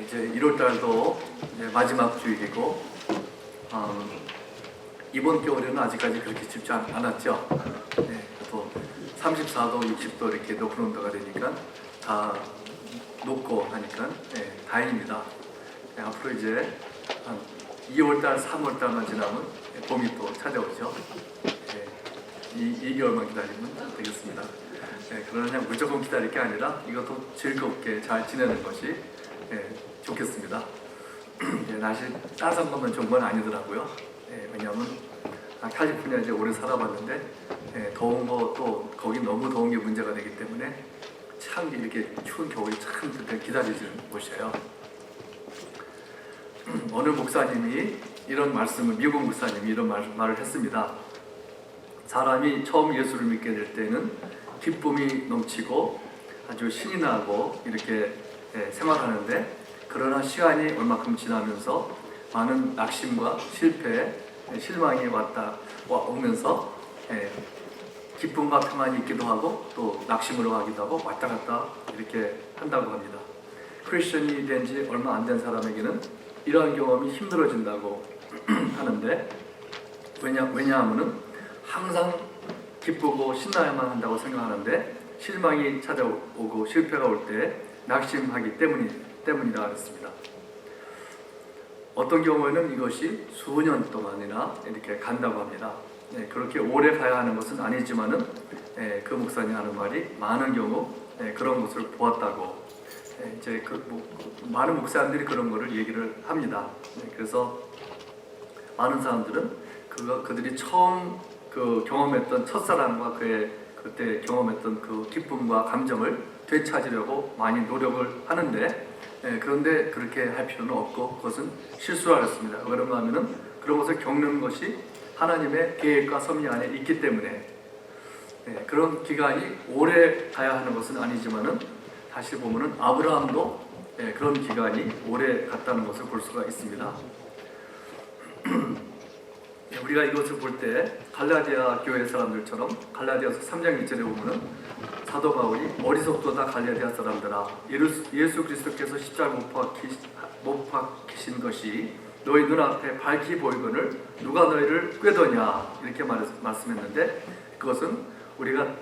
이제 1월달도 마지막 주일이고 이번 겨울에는 아직까지 그렇게 춥지 않았죠. 또 34도, 60도 이렇게 높은 온도가 되니까 다 녹고 하니까 다행입니다. 앞으로 이제 한 2월달, 3월달만 지나면 봄이 또 찾아오죠. 2개월만 기다리면 되겠습니다. 그러나 그냥 무조건 기다릴 게 아니라 이것도 즐겁게 잘 지내는 것이 좋겠습니다. 날씨 따뜻한 것만 좋은 건 아니더라고요. 왜냐하면 캘리포니아 이제 오래 살아봤는데 더운 거 또 거기 너무 더운 게 문제가 되기 때문에 참 이렇게 추운 겨울이 참 기다려지는 곳이에요. 어느 목사님이 이런 말씀을, 미국 목사님이 이런 말을 했습니다. 사람이 처음 예수를 믿게 될 때는 기쁨이 넘치고 아주 신이 나고 이렇게 생활하는데, 그러나 시간이 얼마큼 지나면서 많은 낙심과 실패, 실망이 오면서 기쁨과 평안이 있기도 하고 또 낙심으로 가기도 하고 왔다 갔다 이렇게 한다고 합니다. 크리스천이 된 지 얼마 안 된 사람에게는 이러한 경험이 힘들어진다고 하는데, 왜냐하면은 항상 기쁘고 신나야만 한다고 생각하는데 실망이 찾아오고 실패가 올 때 낙심하기 때문이라 그랬습니다. 어떤 경우에는 이것이 수년 동안이나 이렇게 간다고 합니다. 그렇게 오래 가야 하는 것은 아니지만은 그 목사님 하는 말이 많은 경우 그런 것을 보았다고 이제 많은 목사님들이 그런 거를 얘기를 합니다. 그래서 많은 사람들은 그들이 처음 경험했던 첫사랑과 그때 경험했던 그 기쁨과 감정을 되찾으려고 많이 노력을 하는데, 그런데 그렇게 할 필요는 없고 그것은 실수하였습니다. 그런가 하면은 그런 것을 겪는 것이 하나님의 계획과 섭리 안에 있기 때문에 그런 기간이 오래 가야 하는 것은 아니지만은, 다시 보면은 아브라함도 그런 기간이 오래 갔다는 것을 볼 수가 있습니다. 우리가 이것을 볼 때 갈라디아 교회 사람들처럼 갈라디아서 3장 1절에 보면은 사도 바울이 어리석도다 갈라디아 사람들아, 예수 그리스도께서 십자가 못 박히신 것이 너희 눈앞에 밝히 보이거늘 누가 너희를 꾀더냐, 이렇게 말씀했는데, 그것은 우리가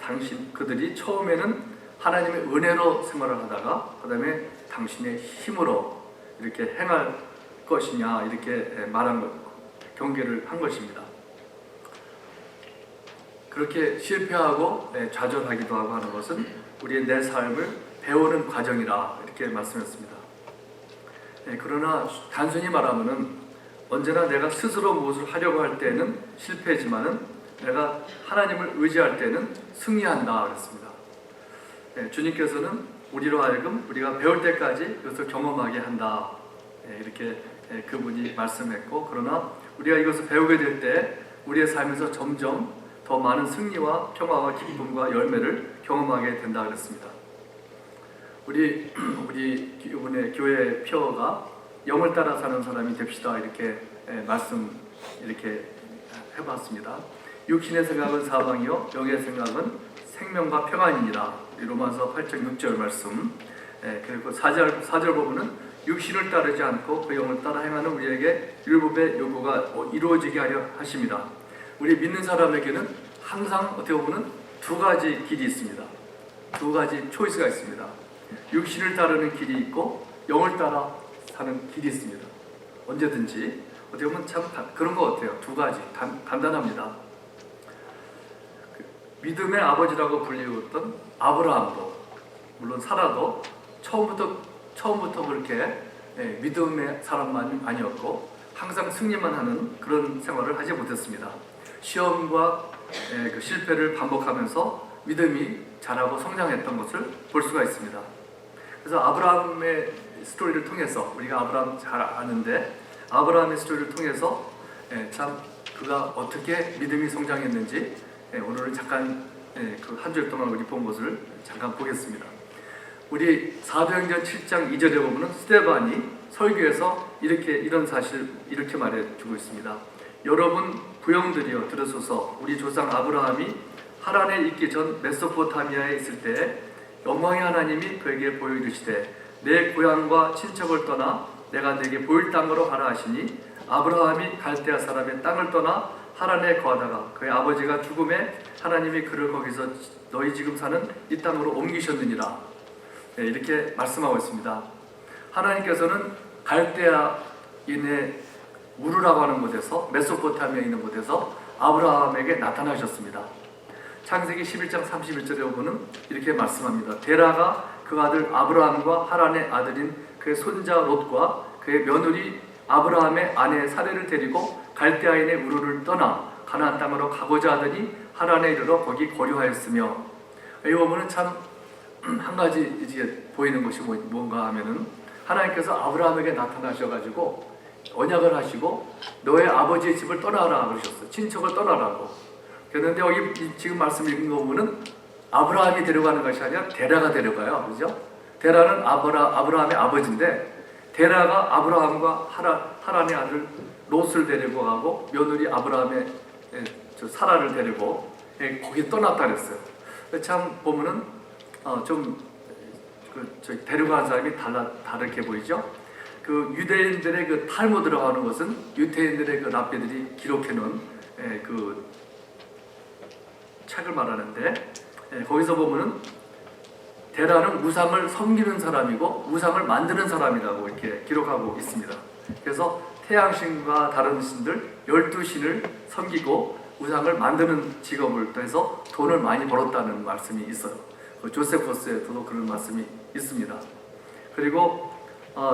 그들이 처음에는 하나님의 은혜로 생활을 하다가 그 다음에 당신의 힘으로 이렇게 행할 것이냐 이렇게 말한 것, 경계를 한 것입니다. 그렇게 실패하고 좌절하기도 하고 하는 것은 우리의 내 삶을 배우는 과정이라 이렇게 말씀했습니다. 그러나 단순히 말하면은 언제나 내가 스스로 무엇을 하려고 할 때는 실패지만은 내가 하나님을 의지할 때는 승리한다 그랬습니다. 주님께서는 우리로 하여금 우리가 배울 때까지 그것을 경험하게 한다 이렇게 그분이 말씀했고, 그러나 우리가 이것을 배우게 될 때 우리의 삶에서 점점 더 많은 승리와 평화와 기쁨과 열매를 경험하게 된다 그랬습니다. 우리 이번에 교회 표어가 영을 따라 사는 사람이 됩시다 이렇게 이렇게 해봤습니다. 육신의 생각은 사방이요 영의 생각은 생명과 평안이니라. 로마서 8장 6절 말씀. 그리고 4절 보면은 육신을 따르지 않고 그 영을 따라 행하는 우리에게 율법의 요구가 이루어지게 하려 하십니다. 우리 믿는 사람에게는 항상 어떻게 보면 두 가지 길이 있습니다. 두 가지 초이스가 있습니다. 육신을 따르는 길이 있고 영을 따라 사는 길이 있습니다. 언제든지 어떻게 보면 참 그런 것 같아요. 두 가지 간단합니다. 믿음의 아버지라고 불리웠던 아브라함도, 물론 사라도 처음부터 그렇게 믿음의 사람만 아니었고 항상 승리만 하는 그런 생활을 하지 못했습니다. 시험과 그 실패를 반복하면서 믿음이 자라고 성장했던 것을 볼 수가 있습니다. 그래서 아브라함의 스토리를 통해서, 우리가 아브라함 잘 아는데 아브라함의 스토리를 통해서 참 그가 어떻게 믿음이 성장했는지 오늘은 잠깐 그 한 줄 동안 우리 본 것을 잠깐 보겠습니다. 우리 사도행전 7장 2절에 보면 스데반이 설교에서 이런 사실 이렇게 말해주고 있습니다. 여러분 부형들이여 들으소서. 우리 조상 아브라함이 하란에 있기 전 메소포타미아에 있을 때 영광의 하나님이 그에게 보여 이르시되 내 고향과 친척을 떠나 내가 네게 보일 땅으로 가라 하시니 아브라함이 갈대아 사람의 땅을 떠나 하란에 거하다가 그의 아버지가 죽음에 하나님이 그를 거기서 너희 지금 사는 이 땅으로 옮기셨느니라. 네, 이렇게 말씀하고 있습니다. 하나님께서는 갈대아인의 우르라고 하는 곳에서, 메소포타미아에 있는 곳에서 아브라함에게 나타나셨습니다. 창세기 11장 31절에 보면 이렇게 말씀합니다. 데라가 그 아들 아브라함과 하란의 아들인 그의 손자 롯과 그의 며느리 아브라함의 아내 사레를 데리고 갈대아인의 우르를 떠나 가나안 땅으로 가고자 하더니 하란에 이르러 거기 거류하였으며, 이 부분은 참 한 가지 이제 보이는 것이 뭔가 하면은 하나님께서 아브라함에게 나타나셔가지고 언약을 하시고 너의 아버지의 집을 떠나라 그러셨어요. 친척을 떠나라고. 그런데 여기 지금 말씀 읽은 거 보면은 아브라함이 데려가는 것이 아니라 데라가 데려가요. 그죠? 데라는 아브라함의 아버지인데 데라가 아브라함과 하란의 아들 롯을 데리고 가고 며느리 아브라함의 사라를 데리고 거기 떠났다 그랬어요. 참 보면은 데려간 사람이 다르게 보이죠. 그 유대인들의 그 탈무드라고 하는 것은 유대인들의 그 랍비들이 기록해 놓은 그 책을 말하는데, 거기서 보면은 데라는 우상을 섬기는 사람이고 우상을 만드는 사람이라고 이렇게 기록하고 있습니다. 그래서 태양신과 다른 신들 12신을 섬기고 우상을 만드는 직업을 해서 돈을 많이 벌었다는 말씀이 있어요. 조세포스에도 그런 말씀이 있습니다. 그리고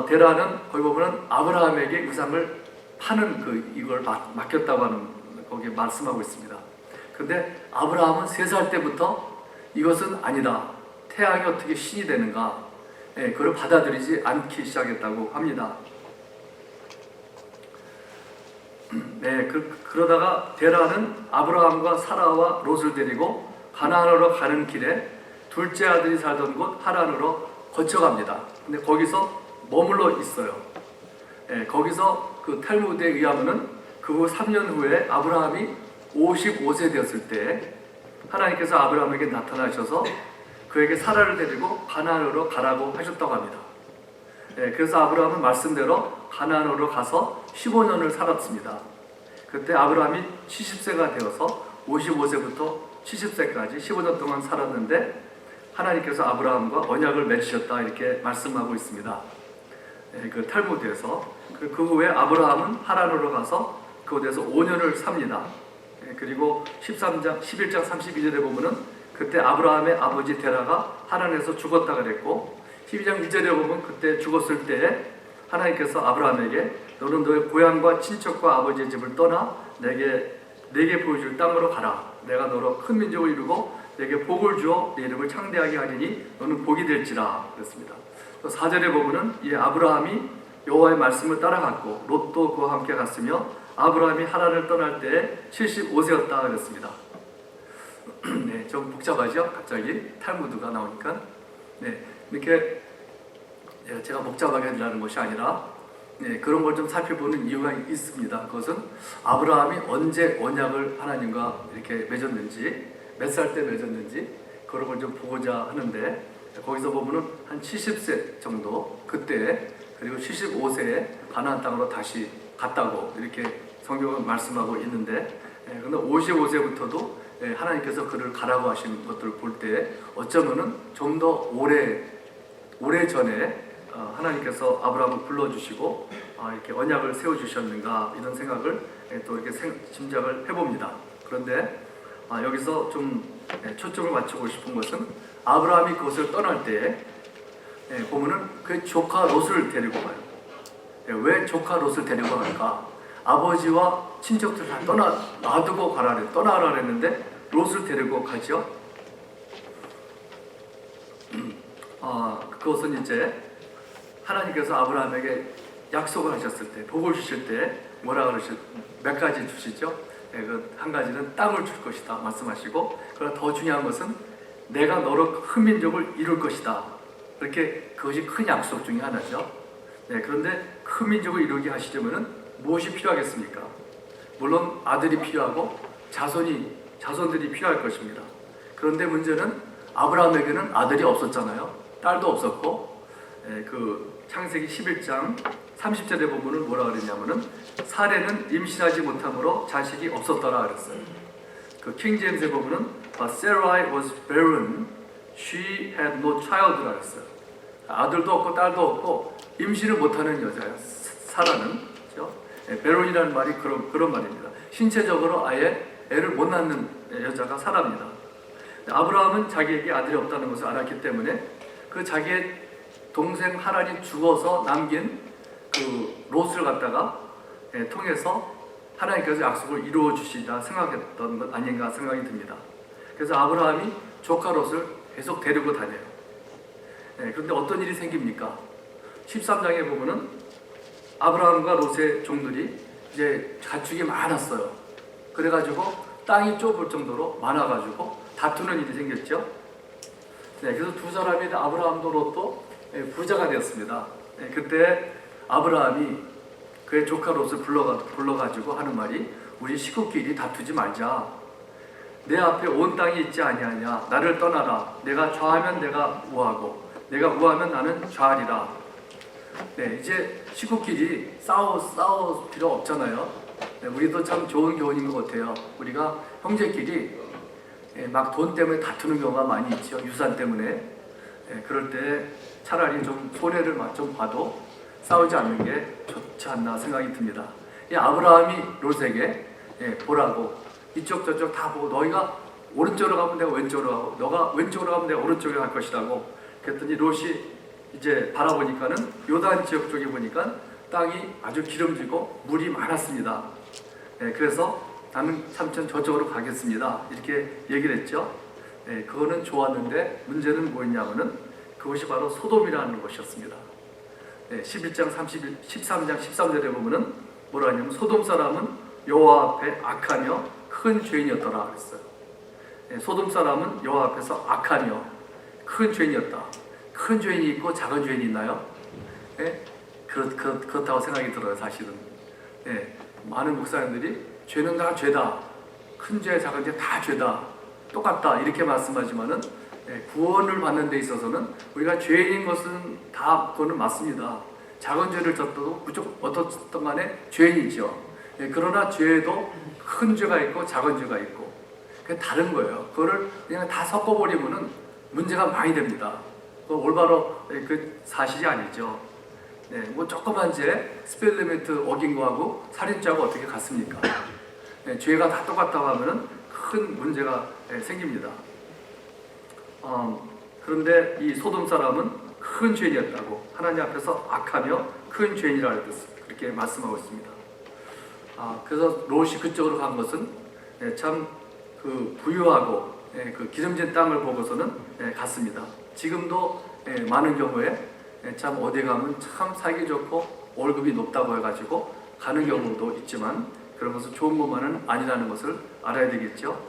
데라는 거기 보면 아브라함에게 우상을 파는 이걸 맡겼다고 하는 거기에 말씀하고 있습니다. 근데 아브라함은 3살 때부터 이것은 아니다, 태양이 어떻게 신이 되는가, 그걸 받아들이지 않기 시작했다고 합니다. 네, 그러다가 데라는 아브라함과 사라와 롯을 데리고 가나안으로 가는 길에 둘째 아들이 살던 곳 하란으로 거쳐갑니다. 근데 거기서 머물러 있어요. 거기서 그 탈무드에 의하면은 그 후 3년 후에 아브라함이 55세 되었을 때 하나님께서 아브라함에게 나타나셔서 그에게 사라를 데리고 가나안으로 가라고 하셨다고 합니다. 그래서 아브라함은 말씀대로 가나안으로 가서 15년을 살았습니다. 그때 아브라함이 70세가 되어서 55세부터 70세까지 15년 동안 살았는데 하나님께서 아브라함과 언약을 맺으셨다 이렇게 말씀하고 있습니다. 그 탈무드에서. 그 후에 아브라함은 하란으로 가서 그곳에서 5년을 삽니다. 그리고 11장 32절에 보면은 그때 아브라함의 아버지 데라가 하란에서 죽었다 그랬고, 12장 2절에 보면 그때 죽었을 때에 하나님께서 아브라함에게 너는 너의 고향과 친척과 아버지의 집을 떠나 내게 보여줄 땅으로 가라. 내가 너로 큰 민족을 이루고 내게 복을 주어 내 이름을 창대하게 하리니 너는 복이 될지라 그랬습니다. 4절에 보면은 이 아브라함이 여호와의 말씀을 따라갔고 롯도 그와 함께 갔으며 아브라함이 하란을 떠날 때에 75세였다 그랬습니다. 네, 좀 복잡하죠? 갑자기 탈무드가 나오니까. 네, 이렇게 제가 복잡하게 하려는 것이 아니라 그런 걸 좀 살펴보는 이유가 있습니다. 그것은 아브라함이 언제 언약을 하나님과 이렇게 맺었는지, 몇 살 때 맺었는지 그런 걸 좀 보고자 하는데, 거기서 보면은 한 70세 정도 그때, 그리고 75세에 가나안 땅으로 다시 갔다고 이렇게 성경은 말씀하고 있는데, 근데 55세부터도 하나님께서 그를 가라고 하신 것들을 볼 때 어쩌면은 좀 더 오래 전에 하나님께서 아브라함을 불러주시고 이렇게 언약을 세워주셨는가 이런 생각을 또 이렇게 짐작을 해봅니다. 그런데 여기서 좀 초점을 맞추고 싶은 것은 아브라함이 그것을 떠날 때 보면은 그 조카 롯을 데리고 가요. 왜 조카 롯을 데리고 갈까? 아버지와 친척들 다 놔두고 떠나라 그랬는데 롯을 데리고 가죠. 그것은 이제 하나님께서 아브라함에게 약속을 하셨을 때, 복을 주실 때 뭐라 몇 가지 주시죠? 한 가지는 땅을 줄 것이다 말씀하시고, 그러나 더 중요한 것은 내가 너로 큰 민족을 이룰 것이다. 이렇게 그것이 큰 약속 중에 하나죠. 그런데 큰 민족을 이루게 하시려면 무엇이 필요하겠습니까? 물론 아들이 필요하고 자손들이 필요할 것입니다. 그런데 문제는 아브라함에게는 아들이 없었잖아요. 딸도 없었고, 그 창세기 11장 30절에 보면은 뭐라 그랬냐면은 사례는 임신하지 못함으로 자식이 없었더라 그랬어요. 그 킹제임스에 보면은 But Sarai was barren, she had no child라 그랬어요. 아들도 없고 딸도 없고 임신을 못하는 여자예요. 사라는, 그렇죠? 베론이라는 말이 그런 말입니다. 신체적으로 아예 애를 못 낳는 여자가 사라입니다. 아브라함은 자기에게 아들이 없다는 것을 알았기 때문에 그 자기의 동생 하란이 죽어서 남긴 그 롯을 갖다가 통해서 하나님께서 약속을 이루어 주시다 생각했던 것 아닌가 생각이 듭니다. 그래서 아브라함이 조카 롯을 계속 데리고 다녀요. 그런데 어떤 일이 생깁니까? 13장에 보면은 아브라함과 롯의 종들이 이제 가축이 많았어요. 그래가지고 땅이 좁을 정도로 많아가지고 다투는 일이 생겼죠. 그래서 두 사람이 아브라함도 롯도 부자가 되었습니다. 그때 아브라함이 그의 조카 롯을 불러가지고 하는 말이 우리 식구끼리 다투지 말자. 내 앞에 온 땅이 있지 아니하냐. 나를 떠나라. 내가 좌하면 내가 우하고 내가 우하면 나는 좌하리라. 이제 식구끼리 싸울 필요 없잖아요. 우리도 참 좋은 교훈인 것 같아요. 우리가 형제끼리 막 돈 때문에 다투는 경우가 많이 있죠. 유산 때문에. 그럴 때 차라리 좀 손해를 좀 봐도 싸우지 않는 게 좋지 않나 생각이 듭니다. 아브라함이 롯에게 보라고 이쪽 저쪽 다 보고 너희가 오른쪽으로 가면 내가 왼쪽으로 가고 너가 왼쪽으로 가면 내가 오른쪽으로 갈 것이라고 그랬더니 롯이 이제 바라보니까는 요단 지역 쪽에 보니까 땅이 아주 기름지고 물이 많았습니다. 그래서 나는 삼촌 저쪽으로 가겠습니다. 이렇게 얘기를 했죠. 그거는 좋았는데 문제는 뭐였냐면은 그것이 바로 소돔이라는 것이었습니다. 13장 13절에 보면은 뭐라 하냐면 소돔 사람은 여호와 앞에 악하며 큰 죄인이었더라 그랬어요. 소돔 사람은 여호와 앞에서 악하며 큰 죄인이었다. 큰 죄인이 있고 작은 죄인이 있나요? 그렇다고 생각이 들어요. 사실은 많은 목사님들이 죄는 다 죄다, 큰 죄 작은 죄 다 죄다, 똑같다 이렇게 말씀하지만은 구원을 받는 데 있어서는 우리가 죄인인 것은 다 그거는 맞습니다. 작은 죄를 졌어도 무조건 어떻든 간에 죄인이죠. 그러나 죄에도 큰 죄가 있고 작은 죄가 있고 그게 다른 거예요. 그거를 그냥 다 섞어버리면은 문제가 많이 됩니다. 그 올바로 그 사실이 아니죠. 뭐 조그만 죄 스피드 리미트 어긴 거하고 살인죄하고 어떻게 같습니까? 죄가 다 똑같다고 하면은 큰 문제가 생깁니다. 그런데 이 소돔 사람은 큰 죄인이었다고 하나님 앞에서 악하며 큰 죄인이라 그렇게 말씀하고 있습니다. 그래서 롯이 그쪽으로 간 것은 참 그 부유하고 그 기름진 땅을 보고서는 갔습니다. 지금도 많은 경우에 참 어디 가면 참 살기 좋고 월급이 높다고 해가지고 가는 경우도 있지만 그런 것은 좋은 것만은 아니라는 것을 알아야 되겠죠.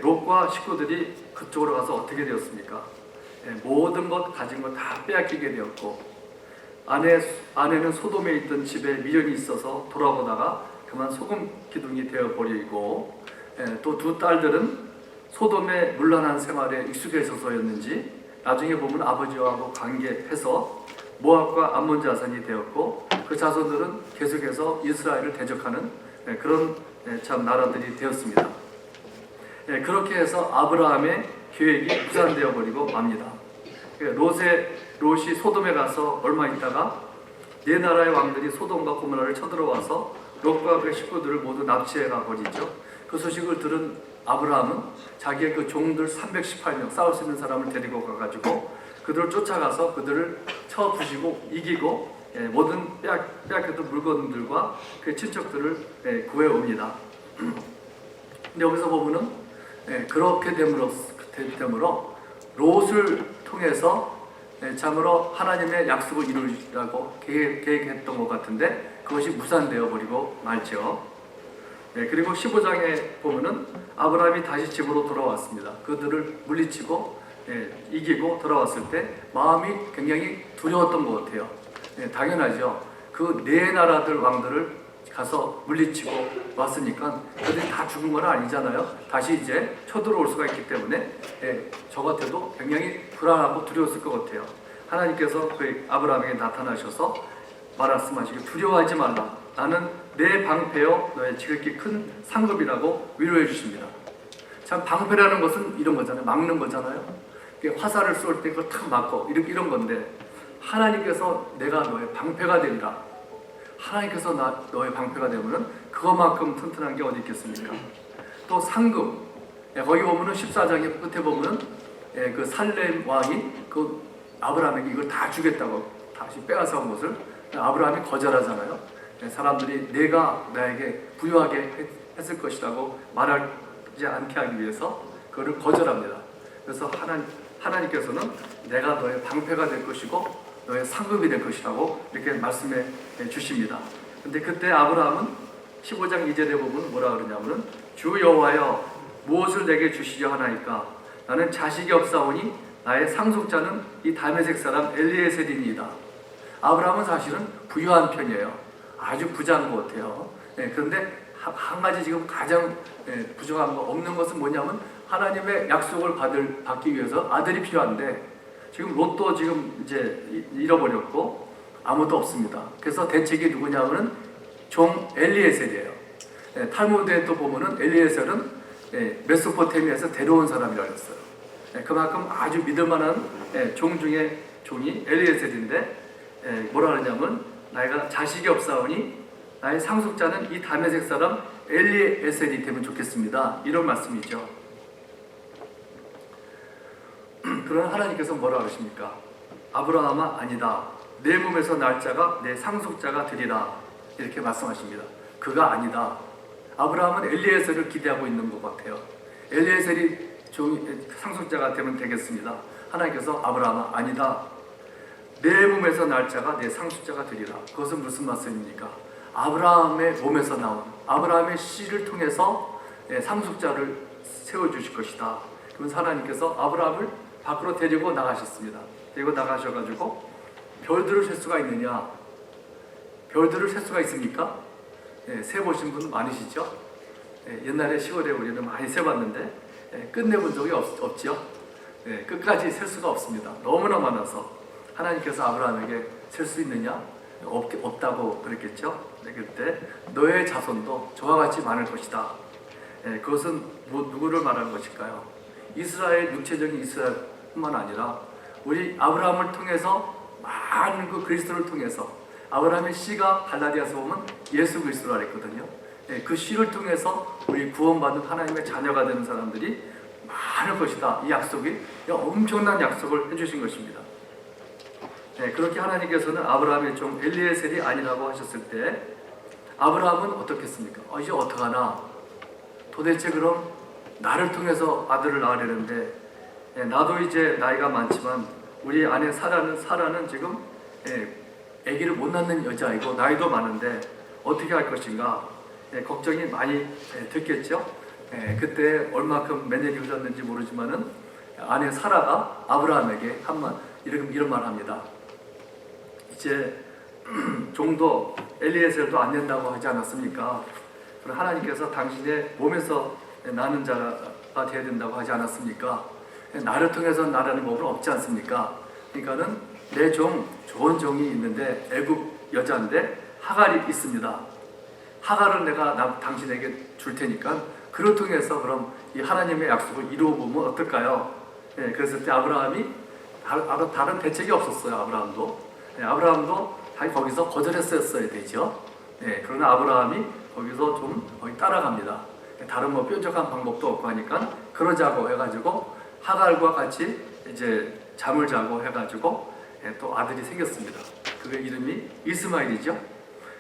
롯과 식구들이 그쪽으로 가서 어떻게 되었습니까? 모든 것 가진 것 다 빼앗기게 되었고 아내는 소돔에 있던 집에 미련이 있어서 돌아보다가 그만 소금 기둥이 되어버리고 또 두 딸들은 소돔의 문란한 생활에 익숙해져서였는지 나중에 보면 아버지하고 관계해서 모압과 암몬 자손이 되었고 그 자손들은 계속해서 이스라엘을 대적하는 그런 참 나라들이 되었습니다. 그렇게 해서 아브라함의 계획이 무산되어 버리고 맙니다. 롯이 소돔에 가서 얼마 있다가 네 나라의 왕들이 소돔과 고모라를 쳐들어와서 롯과 그 식구들을 모두 납치해 가 버리죠. 그 소식을 들은 아브라함은 자기의 그 종들 318명 싸울 수 있는 사람을 데리고 가가지고 그들을 쫓아가서 그들을 쳐 부시고 이기고 모든 빼앗겼던 물건들과 그 친척들을 구해옵니다. 근데 여기서 보면은 그렇게 됨으로 롯을 통해서 참으로 하나님의 약속을 이루시라고 계획했던 것 같은데 그것이 무산되어 버리고 말죠. 그리고 15장에 보면은 아브라함이 다시 집으로 돌아왔습니다. 그들을 물리치고 이기고 돌아왔을 때 마음이 굉장히 두려웠던 것 같아요. 당연하죠. 그 네 나라들 왕들을 가서 물리치고 왔으니까 그들이 다 죽은 건 아니잖아요. 다시 이제 쳐들어올 수가 있기 때문에 저 같아도 굉장히 불안하고 두려웠을 것 같아요. 하나님께서 그 아브라함에게 나타나셔서 말씀하시고 두려워하지 말라. 나는 내 방패요 너의 지극히 큰 상급이라고 위로해 주십니다. 참 방패라는 것은 이런 거잖아요. 막는 거잖아요. 화살을 쏠 때 그걸 탁 막고 이런 건데 하나님께서 내가 너의 방패가 되리라. 하나님께서 너의 방패가 되면은 그것만큼 튼튼한 게 어디 있겠습니까? 또 상급, 거기 보면은 14장의 끝에 보면은 그 살렘 왕이 그 아브라함에게 이걸 다 주겠다고 다시 빼앗아 온 것을 아브라함이 거절하잖아요. 사람들이 내가 나에게 부유하게 했을 것이라고 말하지 않게 하기 위해서 그거를 거절합니다. 그래서 하나님께서는 내가 너의 방패가 될 것이고 너의 상급이 될 것이라고 이렇게 말씀해 주십니다. 근데 그때 아브라함은 15장 2절에 보면 뭐라 그러냐면은 주 여호와여 무엇을 내게 주시려 하나이까 나는 자식이 없사오니 나의 상속자는 이 다메섹 사람 엘리에셀이니이다. 아브라함은 사실은 부유한 편이에요. 아주 부자인 것 같아요. 그런데 한 가지 지금 가장 부족한 거 없는 것은 뭐냐면 하나님의 약속을 받기 위해서 아들이 필요한데 지금 로또 지금 이제 잃어버렸고 아무도 없습니다. 그래서 대책이 누구냐면은 종 엘리에셀이에요. 탈무드에 또 보면은 엘리에셀은 메소포타미아에서 데려온 사람이라고 했어요. 그만큼 아주 믿을만한 종 중에 종이 엘리에셀인데 뭐라 그러냐면 나이가 자식이 없사오니 나의 상속자는 이 다메섹 사람 엘리에셀이 되면 좋겠습니다. 이런 말씀이죠. 그러나 하나님께서 뭐라 그러십니까? 아브라함아 아니다. 내 몸에서 날 자가 내 상속자가 되리라. 이렇게 말씀하십니다. 그가 아니다. 아브라함은 엘리에셀을 기대하고 있는 것 같아요. 엘리에셀이 상속자가 되면 되겠습니다. 하나님께서 아브라함아 아니다. 내 몸에서 날 자가 내 상속자가 되리라. 그것은 무슨 말씀입니까? 아브라함의 몸에서 나온 아브라함의 씨를 통해서 상속자를 세워주실 것이다. 그러면서 하나님께서 아브라함을 밖으로 데리고 나가셨습니다. 데리고 나가셔가지고 별들을 셀 수가 있느냐? 별들을 셀 수가 있습니까? 세보신 분 많으시죠? 옛날에 시골에 우리는 많이 세봤는데 끝내본 적이 없죠? 끝까지 셀 수가 없습니다. 너무나 많아서 하나님께서 아브라함에게 셀 수 있느냐? 없다고 그랬겠죠? 그때 너의 자손도 저와 같이 많을 것이다. 그것은 누구를 말하는 것일까요? 이스라엘, 육체적인 이스라엘뿐만 아니라 우리 아브라함을 통해서 많은 그 그리스도를 통해서 아브라함의 씨가 갈라디아서 보면 예수 그리스도라 했거든요. 그 씨를 통해서 우리 구원받는 하나님의 자녀가 되는 사람들이 많을 것이다. 이 약속이 엄청난 약속을 해주신 것입니다. 그렇게 하나님께서는 아브라함의 종 엘리에셀이 아니라고 하셨을 때 아브라함은 어떻겠습니까? 이제 어떡하나? 도대체 그럼 나를 통해서 아들을 낳으려는데 나도 이제 나이가 많지만 우리 아내 사라는 지금 아기를 못 낳는 여자이고 나이도 많은데 어떻게 할 것인가 걱정이 많이 됐겠죠. 그때 얼마큼 몇 년이 흘렀는지 모르지만은 아내 사라가 아브라함에게 이런 말을 합니다. 이제 종도 엘리에셀도 안 된다고 하지 않았습니까? 그럼 하나님께서 당신의 몸에서 나는 자가 되어야 된다고 하지 않았습니까? 나를 통해서 나라는 법은 없지 않습니까? 그러니까는 내 좋은 종이 있는데 애굽 여자인데 하갈이 있습니다. 하갈을 내가 당신에게 줄 테니까 그를 통해서 그럼 이 하나님의 약속을 이루어 보면 어떨까요? 그랬을 때 아브라함이 다른 대책이 없었어요. 아브라함도 거기서 거절했었어야 되죠. 그러나 아브라함이 거기서 좀 따라갑니다. 다른 뾰족한 방법도 없고 하니까 그러자고 해가지고 하갈과 같이 이제 잠을 자고 해가지고 또 아들이 생겼습니다. 그의 이름이 이스마엘이죠.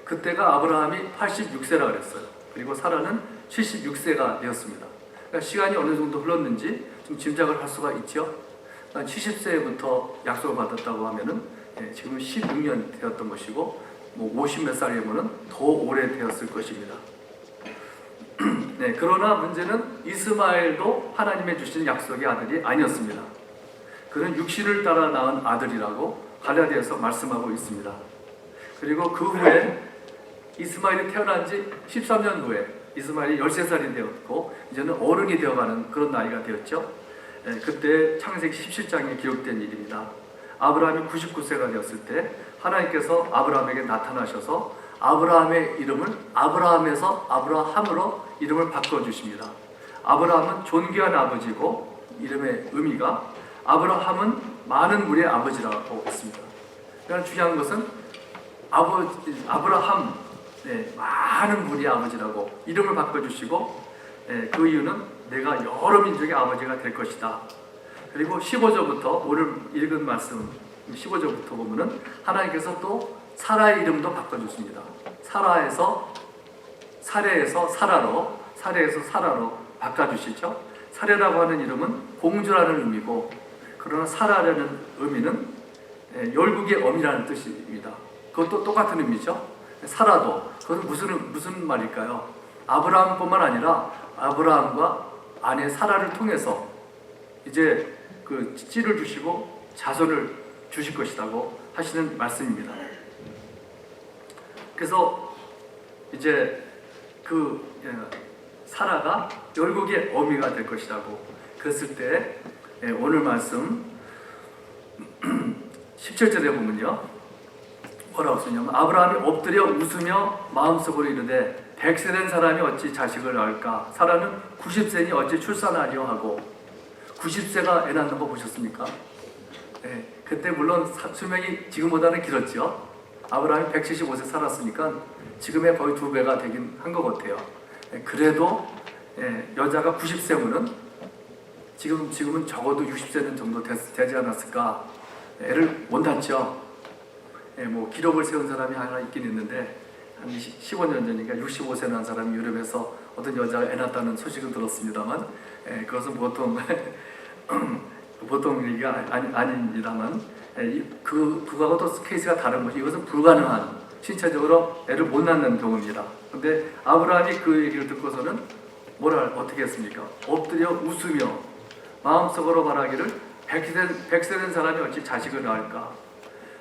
그때가 아브라함이 86세라 그랬어요. 그리고 사라는 76세가 되었습니다. 그러니까 시간이 어느 정도 흘렀는지 좀 짐작을 할 수가 있죠. 70세부터 약속을 받았다고 하면은 지금 16년 되었던 것이고 50몇 살이면은 더 오래 되었을 것입니다. 그러나 문제는 이스마엘도 하나님의 주신 약속의 아들이 아니었습니다. 그는 육신을 따라 낳은 아들이라고 갈라디아서 말씀하고 있습니다. 그리고 그 후에 이스마엘이 태어난 지 13년 후에 이스마엘이 13살이 되었고 이제는 어른이 되어가는 그런 나이가 되었죠. 그때 창세기 17장에 기록된 일입니다. 아브라함이 99세가 되었을 때 하나님께서 아브라함에게 나타나셔서 아브라함의 이름을 아브라함에서 아브라함으로 이름을 바꿔주십니다. 아브라함은 존귀한 아버지고 이름의 의미가 아브라함은 많은 무리의 아버지라고 했습니다. 그러나 중요한 것은 아브라함 많은 무리의 아버지라고 이름을 바꿔주시고 그 이유는 내가 여러 민족의 아버지가 될 것이다. 그리고 15절부터 오늘 읽은 말씀 15절부터 보면은 하나님께서 또 사라의 이름도 바꿔주십니다. 사라에서 사라로 바꿔주시죠. 사라라고 하는 이름은 공주라는 의미고 그러나 사라라는 의미는 열국의 어미라는 뜻입니다. 그것도 똑같은 의미죠. 사라도 그것은 무슨 말일까요? 아브라함뿐만 아니라 아브라함과 아내 사라를 통해서 이제 그 씨를 주시고 자손을 주실 것이라고 하시는 말씀입니다. 그래서 이제 그 사라가 열국의 어미가 될 것이라고 그랬을 때 오늘 말씀 17절에 보면요 뭐라고 쓰냐면 아브라함이 엎드려 웃으며 마음속으로 이르되 100세 된 사람이 어찌 자식을 낳을까? 사라는 90세니 어찌 출산하려 하고 90세가 애 낳는 거 보셨습니까? 그때 물론 수명이 지금보다는 길었죠. 아브라함이 175세 살았으니까 지금의 거의 2배가 되긴 한 것 같아요. 그래도 여자가 90세면은 지금은 적어도 60세는 정도 되지 않았을까? 애를 못 낳죠. 뭐 기록을 세운 사람이 하나 있긴 있는데 한 15년 전인가 65세 난 사람이 유럽에서 어떤 여자가 애 낳았다는 소식을 들었습니다만 그것은 보통 얘기가 아닙니다만 그거하고 또 케이스가 다른 것이 이것은 불가능한 신체적으로 애를 못 낳는 경우입니다. 그런데 아브라함이 그 얘기를 듣고서는 어떻게 했습니까? 엎드려 웃으며 마음속으로 말하기를 100세 된 사람이 어찌 자식을 낳을까?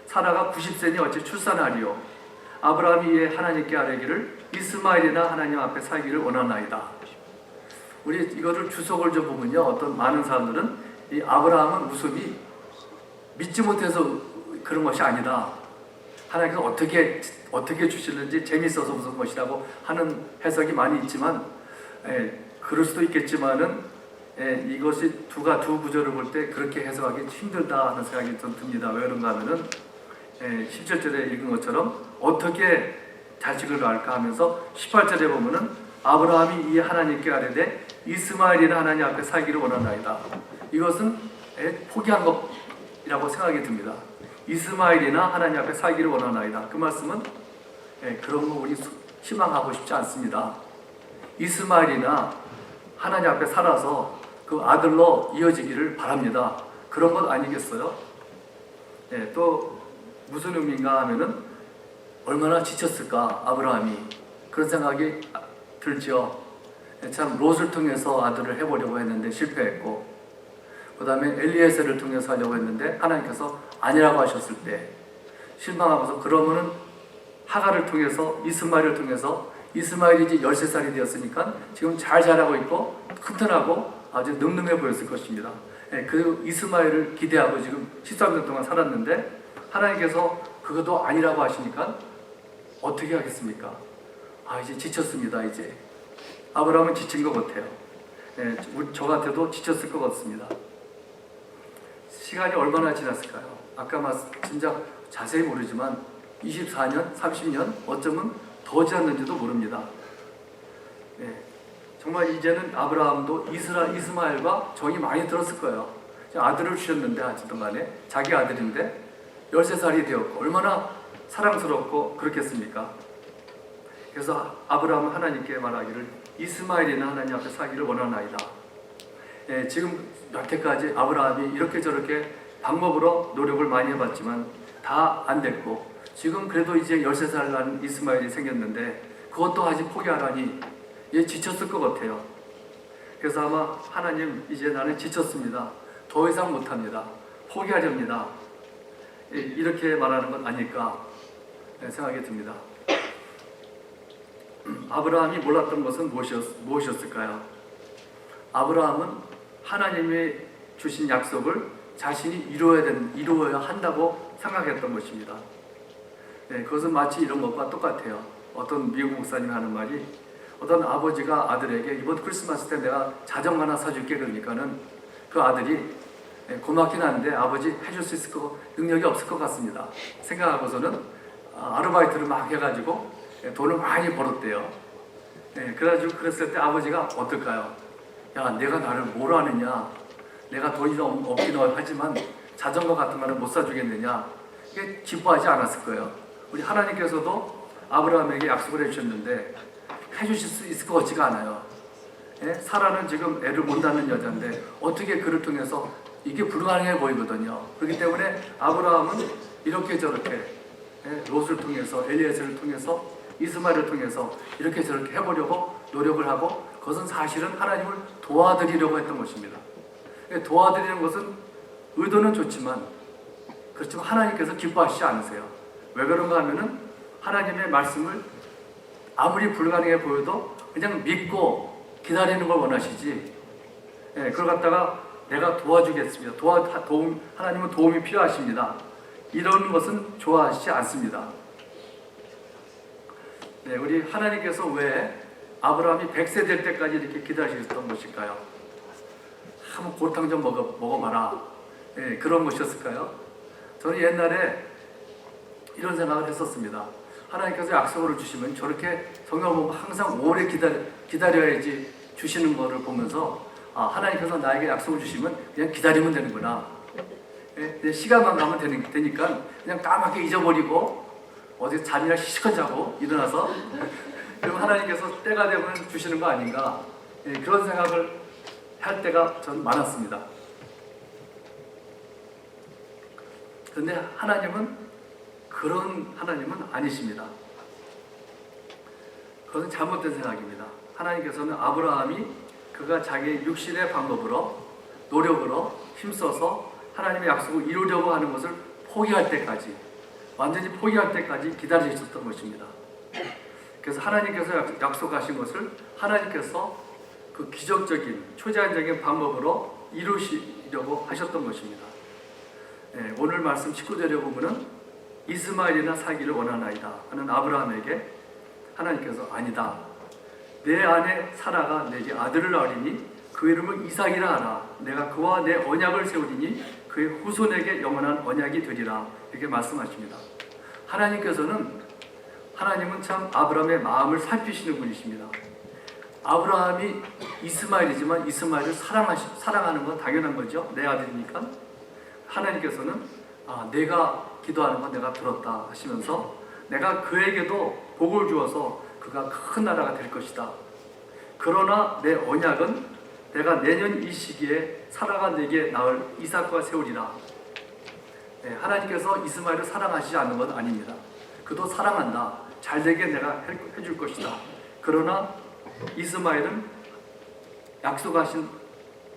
사라가 90세니 어찌 출산하리요? 아브라함이 이에 하나님께 아뢰기를 이스마엘이나 하나님 앞에 살기를 원하나이다. 우리 이거를 주석을 좀 보면요, 어떤 많은 사람들은 이 아브라함은 웃음이 믿지 못해서 그런 것이 아니다. 하나님께서 어떻게 주시는지 재밌어서 웃은 것이라고 하는 해석이 많이 있지만, 그럴 수도 있겠지만은 이것이 두 구절을 볼 때 그렇게 해석하기 힘들다 하는 생각이 좀 듭니다. 왜 그런가 하면은 17절에 읽은 것처럼 어떻게 자식을 낳을까 하면서 18절에 보면은 아브라함이 이 하나님께 아뢰되 이스마엘이나 하나님 앞에 살기를 원하나이다. 이것은 포기한 것이라고 생각이 듭니다. 이스마엘이나 하나님 앞에 살기를 원하나이다. 그 말씀은 그런 거 우리 희망하고 싶지 않습니다. 이스마엘이나 하나님 앞에 살아서 그 아들로 이어지기를 바랍니다. 그런 것 아니겠어요? 또 무슨 의미인가 하면은 얼마나 지쳤을까 아브라함이 그런 생각이 들죠. 참 롯을 통해서 아들을 해보려고 했는데 실패했고 그 다음에 엘리에셀을 통해서 하려고 했는데 하나님께서 아니라고 하셨을 때 실망하면서 그러면은 하갈을 통해서 이스마엘을 통해서 이스마엘이 이제 13살이 되었으니까 지금 잘 자라고 있고 튼튼하고 아주 늠름해 보였을 것입니다. 그 이스마엘을 기대하고 지금 13년 동안 살았는데 하나님께서 그것도 아니라고 하시니까 어떻게 하겠습니까? 이제 지쳤습니다. 이제 아브라함은 지친 것 같아요. 저 같아도 지쳤을 것 같습니다. 시간이 얼마나 지났을까요? 아까 진짜 자세히 모르지만 24년, 30년, 어쩌면 더 지났는지도 모릅니다. 정말 이제는 아브라함도 이스마엘과 정이 많이 들었을 거예요. 아들을 주셨는데 어쨌든 간에 자기 아들인데 13살이 되었고 얼마나 사랑스럽고 그렇겠습니까? 그래서 아브라함은 하나님께 말하기를 이스마엘이나 하나님 앞에 살기를 원하나이다. 지금 여태까지 아브라함이 이렇게 저렇게 방법으로 노력을 많이 해봤지만 다 안 됐고 지금 그래도 이제 13살 난 이스마엘이 생겼는데 그것도 아직 포기하라니 지쳤을 것 같아요. 그래서 아마 하나님 이제 나는 지쳤습니다. 더 이상 못합니다. 포기하렵니다. 이렇게 말하는 건 아닐까 생각이 듭니다. 아브라함이 몰랐던 것은 무엇이었을까요? 아브라함은 하나님이 주신 약속을 자신이 이루어야 한다고 생각했던 것입니다. 그것은 마치 이런 것과 똑같아요. 어떤 미국 목사님이 하는 말이, 어떤 아버지가 아들에게 이번 크리스마스 때 내가 자전거 하나 사줄게 그러니까는 그 아들이 고맙긴 한데 아버지 해줄 수 있을 능력이 없을 것 같습니다 생각하고서는 아르바이트를 막 해가지고 돈을 많이 벌었대요. 그래가지고 그랬을 때 아버지가 어떨까요? 야, 내가 나를 뭘 아느냐, 내가 돈이 없긴 하지만 자전거 같은 거는 못 사주겠느냐, 이게 기뻐하지 않았을 거예요. 우리 하나님께서도 아브라함에게 약속을 해주셨는데 해주실 수 있을 것 같지가 않아요. 사라는 지금 애를 못 낳는 여자인데 어떻게 그를 통해서 이게 불가능해 보이거든요. 그렇기 때문에 아브라함은 이렇게 저렇게 롯을 통해서, 엘리에셀을 통해서, 이스마엘을 통해서 이렇게 저렇게 해보려고 노력을 하고, 그것은 사실은 하나님을 도와드리려고 했던 것입니다. 도와드리는 것은 의도는 좋지만 그렇지만 하나님께서 기뻐하시지 않으세요. 왜 그런가 하면은 하나님의 말씀을 아무리 불가능해 보여도 그냥 믿고 기다리는 걸 원하시지, 그걸 갖다가 내가 도와주겠습니다, 하나님은 도움이 필요하십니다, 이런 것은 좋아하시지 않습니다. 우리 하나님께서 왜 아브라함이 100세 될 때까지 이렇게 기다리셨던 것일까요? 한번 골탕 좀 먹어봐라, 그런 것이었을까요? 저는 옛날에 이런 생각을 했었습니다. 하나님께서 약속을 주시면 저렇게 성경을 보면 항상 오래 기다려야지 주시는 것을 보면서 하나님께서 나에게 약속을 주시면 그냥 기다리면 되는구나, 시간만 가면 되니까 그냥 까맣게 잊어버리고 어디 잠이나 실컷 자고 일어나서 그리고 하나님께서 때가 되면 주시는 거 아닌가, 그런 생각을 할 때가 전 많았습니다. 그런데 하나님은 그런 하나님은 아니십니다. 그것은 잘못된 생각입니다. 하나님께서는 아브라함이 그가 자기의 육신의 방법으로, 노력으로 힘써서 하나님의 약속을 이루려고 하는 것을 포기할 때까지, 완전히 포기할 때까지 기다리셨던 것입니다. 그래서 하나님께서 약속하신 것을 하나님께서 그 기적적인, 초자연적인 방법으로 이루시려고 하셨던 것입니다. 오늘 말씀 19절에 보면은 이스마엘이나 사기를 원하나이다 하는 아브라함에게 하나님께서 아니다, 내 아내 사라가 내게 아들을 낳으리니 그 이름을 이삭이라 하라, 내가 그와 내 언약을 세우리니 그의 후손에게 영원한 언약이 되리라, 이렇게 말씀하십니다. 하나님은 참 아브라함의 마음을 살피시는 분이십니다. 아브라함이 이스마엘이지만 이스마엘을 사랑하는 건 당연한 거죠. 내 아들이니까. 하나님께서는 내가 기도하는 건 내가 들었다 하시면서 내가 그에게도 복을 주어서 그가 큰 나라가 될 것이다. 그러나 내 언약은 내가 내년 이 시기에 사라가 내게 낳을 이삭과 세우리라. 하나님께서 이스마엘을 사랑하시지 않는 건 아닙니다. 그도 사랑한다. 잘되게 내가 해줄 것이다. 그러나 이스마엘은 약속하신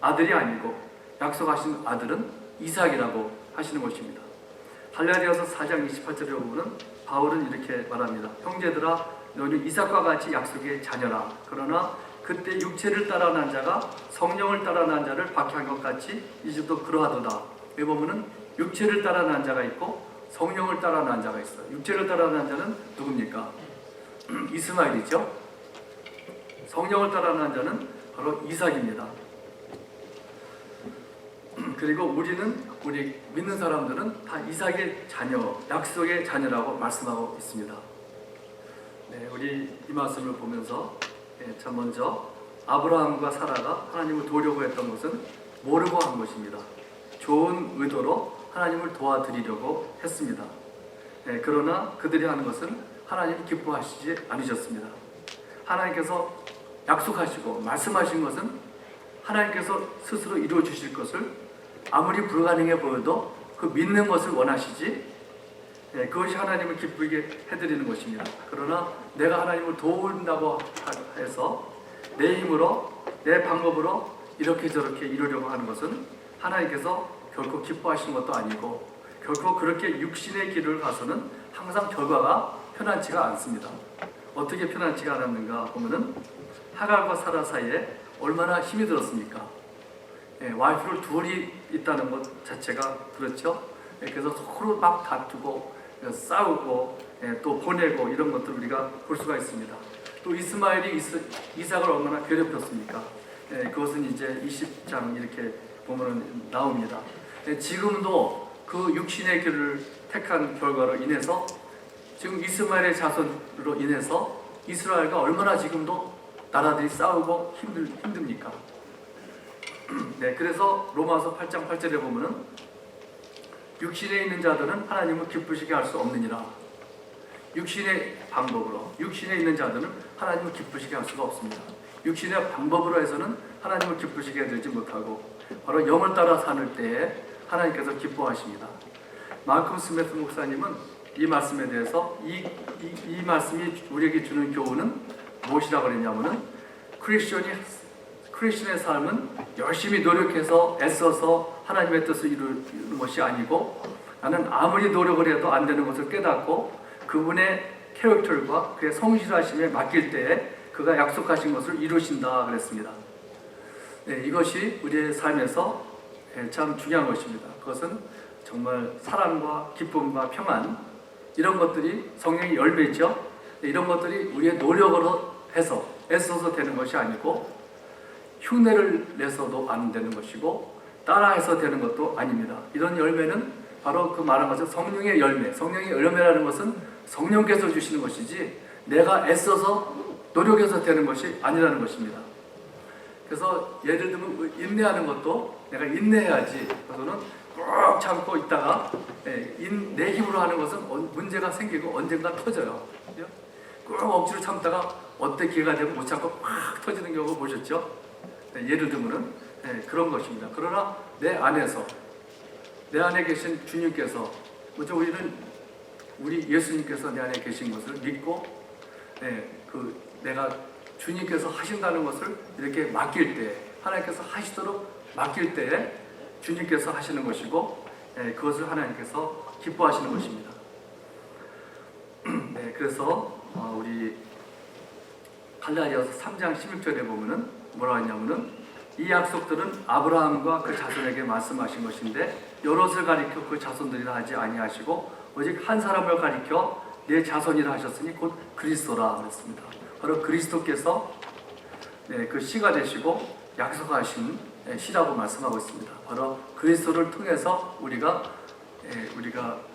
아들이 아니고 약속하신 아들은 이삭이라고 하시는 것입니다. 갈라디아서 4장 28절에 보면 바울은 이렇게 말합니다. 형제들아, 너는 이삭과 같이 약속의 자녀라. 그러나 그때 육체를 따라 난 자가 성령을 따라 난 자를 박해한 것 같이 이제도 그러하도다. 여기 보면은 육체를 따라 난 자가 있고 성령을 따라 난 자가 있어요. 육체를 따라 난 자는 누굽니까? 이스마엘이죠. 성령을 따라 난 자는 바로 이삭입니다. 그리고 우리 믿는 사람들은 다 이삭의 자녀, 약속의 자녀라고 말씀하고 있습니다. 우리 이 말씀을 보면서 자 먼저 아브라함과 사라가 하나님을 도우려고 했던 것은 모르고 한 것입니다. 좋은 의도로 하나님을 도와드리려고 했습니다. 그러나 그들이 하는 것은 하나님이 기뻐하시지 않으셨습니다. 하나님께서 약속하시고 말씀하신 것은 하나님께서 스스로 이루어 주실 것을 아무리 불가능해 보여도 그 믿는 것을 원하시지, 그것이 하나님을 기쁘게 해드리는 것입니다. 그러나 내가 하나님을 도운다고 해서 내 힘으로, 내 방법으로 이렇게 저렇게 이루려고 하는 것은 하나님께서 결코 기뻐하시는 것도 아니고 결코 그렇게 육신의 길을 가서는 항상 결과가 편안치가 않습니다. 어떻게 편안치가 않았는가 보면은 하갈과 사라 사이에 얼마나 힘이 들었습니까? 와이프를 둘이 있다는 것 자체가 그렇죠. 그래서 서로 막 다투고 싸우고 또 보내고 이런 것들 우리가 볼 수가 있습니다. 또 이스마엘이 이삭을 얼마나 괴롭혔습니까? 그것은 이제 20장 이렇게 보면 나옵니다. 지금도 그 육신의 길을 택한 결과로 인해서 지금 이스마엘의 자손으로 인해서 이스라엘과 얼마나 지금도 나라들이 싸우고 힘듭니까? 네, 그래서 로마서 8장 8절에 보면은 육신에 있는 자들은 하나님을 기쁘시게 할 수 없느니라. 육신의 방법으로, 육신에 있는 자들은 하나님을 기쁘시게 할 수가 없습니다. 육신의 방법으로 해서는 하나님을 기쁘시게 되지 못하고 바로 영을 따라 사는 때에 하나님께서 기뻐하십니다. 마크 스미스 목사님은 이 말씀에 대해서 이 말씀이 우리에게 주는 교훈은 무엇이라고 그랬냐면은 크리스천의 삶은 열심히 노력해서 애써서 하나님의 뜻을 이루는 것이 아니고 나는 아무리 노력을 해도 안 되는 것을 깨닫고 그분의 캐릭터와 그의 성실하심에 맡길 때에 그가 약속하신 것을 이루신다 그랬습니다. 네, 이것이 우리의 삶에서 참 중요한 것입니다. 그것은 정말 사랑과 기쁨과 평안 이런 것들이 성령의 열매죠. 이런 것들이 우리의 노력으로 해서 애써서 되는 것이 아니고 흉내를 내서도 안 되는 것이고 따라해서 되는 것도 아닙니다. 이런 열매는 바로 그 말한 것은 성령의 열매. 성령의 열매라는 것은 성령께서 주시는 것이지 내가 애써서 노력해서 되는 것이 아니라는 것입니다. 그래서 예를 들면 인내하는 것도 내가 인내해야지. 그래서는 꾹 참고 있다가 내 힘으로 하는 것은 문제가 생기고 언젠가 터져요. 꾹 억지로 참다가 어때 기회가 되면 못 참고 팍 터지는 경우 보셨죠? 예를 들면은 그런 것입니다. 그러나 내 안에서 내 안에 계신 주님께서 먼저 우리 예수님께서 내 안에 계신 것을 믿고 내가 주님께서 하신다는 것을 이렇게 맡길 때 하나님께서 하시도록 맡길 때에 주님께서 하시는 것이고 그것을 하나님께서 기뻐하시는 것입니다. 네, 그래서 우리 갈라디아서 3장 16절에 보면은 뭐라 하냐면은 이 약속들은 아브라함과 그 자손에게 말씀하신 것인데 여럿을 가리켜 그 자손들이라 하지 아니하시고 오직 한 사람을 가리켜 내 자손이라 하셨으니 곧 그리스도라 그랬습니다. 바로 그리스도께서 그 씨가 되시고 약속하신 씨라고 말씀하고 있습니다. 바로 그리스도를 통해서 우리가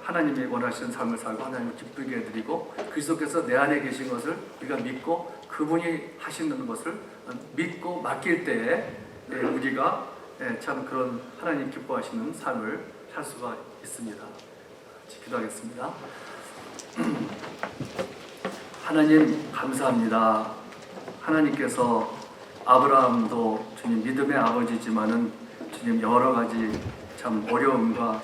하나님이 원하시는 삶을 살고 하나님을 기쁘게 해드리고 그리스도께서 내 안에 계신 것을 우리가 믿고 그분이 하시는 것을 믿고 맡길 때에 우리가 참 그런 하나님 기뻐하시는 삶을 살 수가 있습니다. 기도하겠습니다. 하나님 감사합니다. 하나님께서 아브라함도 주님 믿음의 아버지지만은 주님 여러 가지 참 어려움과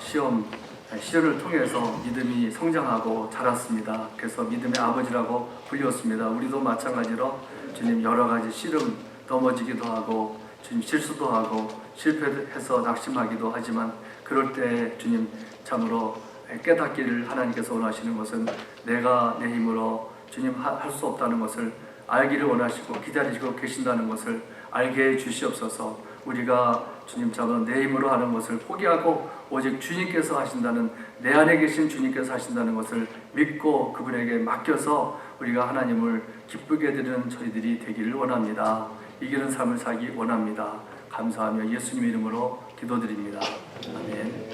시련을 통해서 믿음이 성장하고 자랐습니다. 그래서 믿음의 아버지라고 불렸습니다. 우리도 마찬가지로 주님 여러 가지 씨름 넘어지기도 하고 주님 실수도 하고 실패해서 낙심하기도 하지만 그럴 때 주님 참으로 깨닫기를 하나님께서 원하시는 것은 내가 내 힘으로 주님 할 수 없다는 것을 알기를 원하시고 기다리시고 계신다는 것을 알게 해 주시옵소서. 우리가 주님 참으로 내 힘으로 하는 것을 포기하고 오직 주님께서 하신다는 내 안에 계신 주님께서 하신다는 것을 믿고 그분에게 맡겨서 우리가 하나님을 기쁘게 드리는 저희들이 되기를 원합니다. 이기는 삶을 살기 원합니다. 감사하며 예수님 이름으로 기도드립니다. 아멘.